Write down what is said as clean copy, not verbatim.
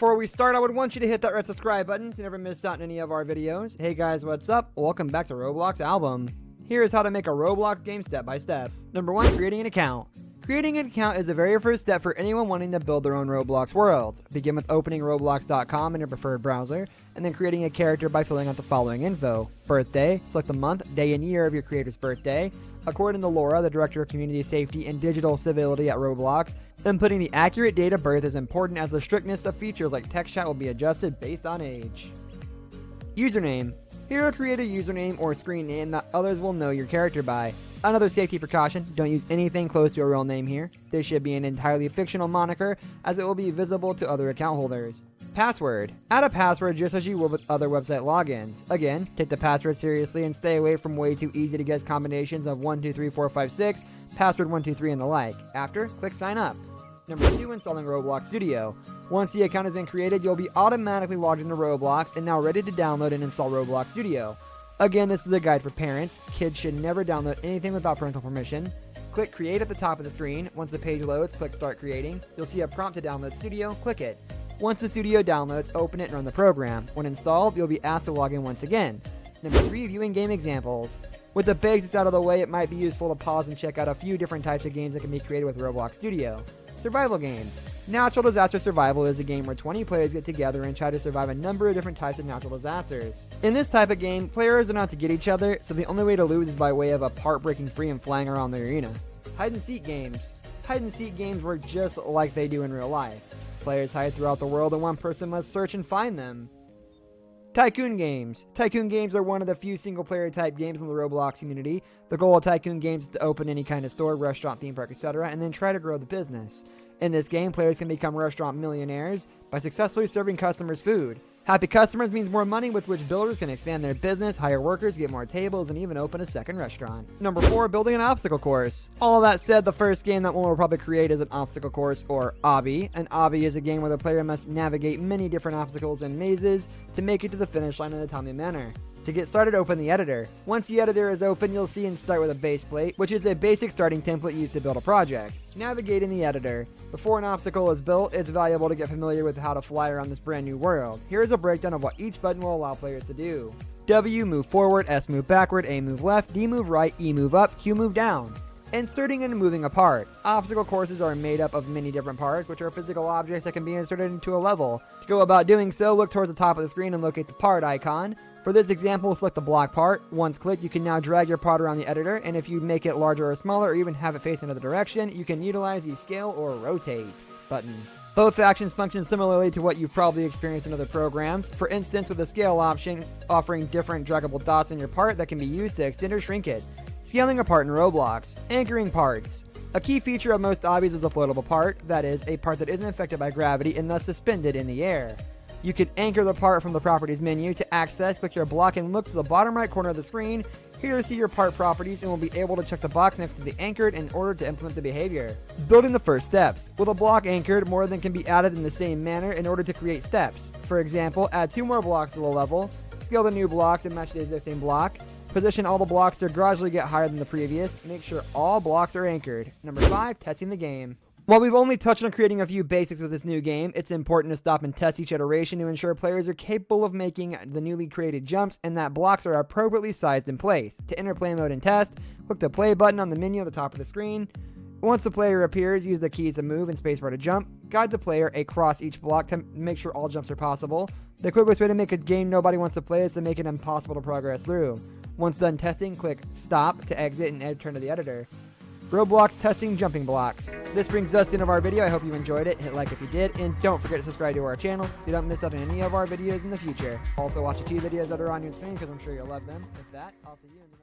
before we start, I would want you to hit that red subscribe button so you never miss out on any of our videos. Hey guys, what's up? Welcome back to Roblox Album. Here's how to make a Roblox game step by step. Number 1, creating an account. Creating an account is the very first step for anyone wanting to build their own Roblox world. Begin with opening roblox.com in your preferred browser, and then creating a character by filling out the following info. Birthday, select the month, day, and year of your creator's birthday. According to Laura, the Director of Community Safety and Digital Civility at Roblox, inputting the accurate date of birth is important as the strictness of features like text chat will be adjusted based on age. Username. Here, create a username or screen name that others will know your character by. Another safety precaution, don't use anything close to a real name here. This should be an entirely fictional moniker, as it will be visible to other account holders. Password. Add a password just as you would with other website logins. Again, take the password seriously and stay away from way too easy to guess combinations of 1, 2, 3, 4, 5, 6, password 1, 2, 3, and the like. After, click sign up. Number 2, installing Roblox Studio. Once the account has been created, you'll be automatically logged into Roblox and now ready to download and install Roblox Studio. Again, this is a guide for parents. Kids should never download anything without parental permission. Click Create at the top of the screen. Once the page loads, click Start Creating. You'll see a prompt to download Studio. Click it. Once the Studio downloads, open it and run the program. When installed, you'll be asked to log in once again. Number 3, viewing game examples. With the basics out of the way, it might be useful to pause and check out a few different types of games that can be created with Roblox Studio. Survival game. Natural disaster survival is a game where 20 players get together and try to survive a number of different types of natural disasters. In this type of game, players are not to get each other, so the only way to lose is by way of a part breaking free and flying around the arena. Hide and seek games. Hide and seek games work just like they do in real life. Players hide throughout the world and one person must search and find them. Tycoon games. Tycoon games are one of the few single-player type games in the Roblox community. The goal of Tycoon games is to open any kind of store, restaurant, theme park, etc., and then try to grow the business. In this game, players can become restaurant millionaires by successfully serving customers food. Happy customers means more money with which builders can expand their business, hire workers, get more tables, and even open a second restaurant. Number 4, building an obstacle course. All of that said, the first game that one will probably create is an obstacle course, or obby. An obby is a game where the player must navigate many different obstacles and mazes to make it to the finish line in a timely manner. To get started, open the editor. Once the editor is open, you'll see and start with a base plate, which is a basic starting template used to build a project. Navigate in the editor. Before an obstacle is built, it's valuable to get familiar with how to fly around this brand new world. Here's a breakdown of what each button will allow players to do. W, move forward, S, move backward, A, move left, D, move right, E, move up, Q, move down. Inserting and moving a part. Obstacle courses are made up of many different parts, which are physical objects that can be inserted into a level. To go about doing so, look towards the top of the screen and locate the part icon. For this example, select the block part. Once clicked, you can now drag your part around the editor, and if you make it larger or smaller, or even have it face another direction, you can utilize the scale or rotate buttons. Both actions function similarly to what you've probably experienced in other programs. For instance, with the scale option, offering different draggable dots in your part that can be used to extend or shrink it. Scaling a part in Roblox. Anchoring parts. A key feature of most obbies is a floatable part, that is, a part that isn't affected by gravity and thus suspended in the air. You can anchor the part from the properties menu. To access, click your block and look to the bottom right corner of the screen. Here you'll see your part properties and will be able to check the box next to the anchored in order to implement the behavior. Building the first steps. With a block anchored, more than can be added in the same manner in order to create steps. For example, add 2 more blocks to the level. Scale the new blocks and match the existing block. Position all the blocks to gradually get higher than the previous. Make sure all blocks are anchored. Number 5, testing the game. While we've only touched on creating a few basics with this new game, it's important to stop and test each iteration to ensure players are capable of making the newly created jumps and that blocks are appropriately sized and placed. To enter play mode and test, click the play button on the menu at the top of the screen. Once the player appears, use the keys to move and spacebar to jump. Guide the player across each block to make sure all jumps are possible. The quickest way to make a game nobody wants to play is to make it impossible to progress through. Once done testing, click stop to exit and return to the editor. Roblox testing jumping blocks. This brings us to the end of our video. I hope you enjoyed it. Hit like if you did, and don't forget to subscribe to our channel so you don't miss out on any of our videos in the future. Also, watch the 2 videos that are on your screen because I'm sure you'll love them. With that, I'll see you in the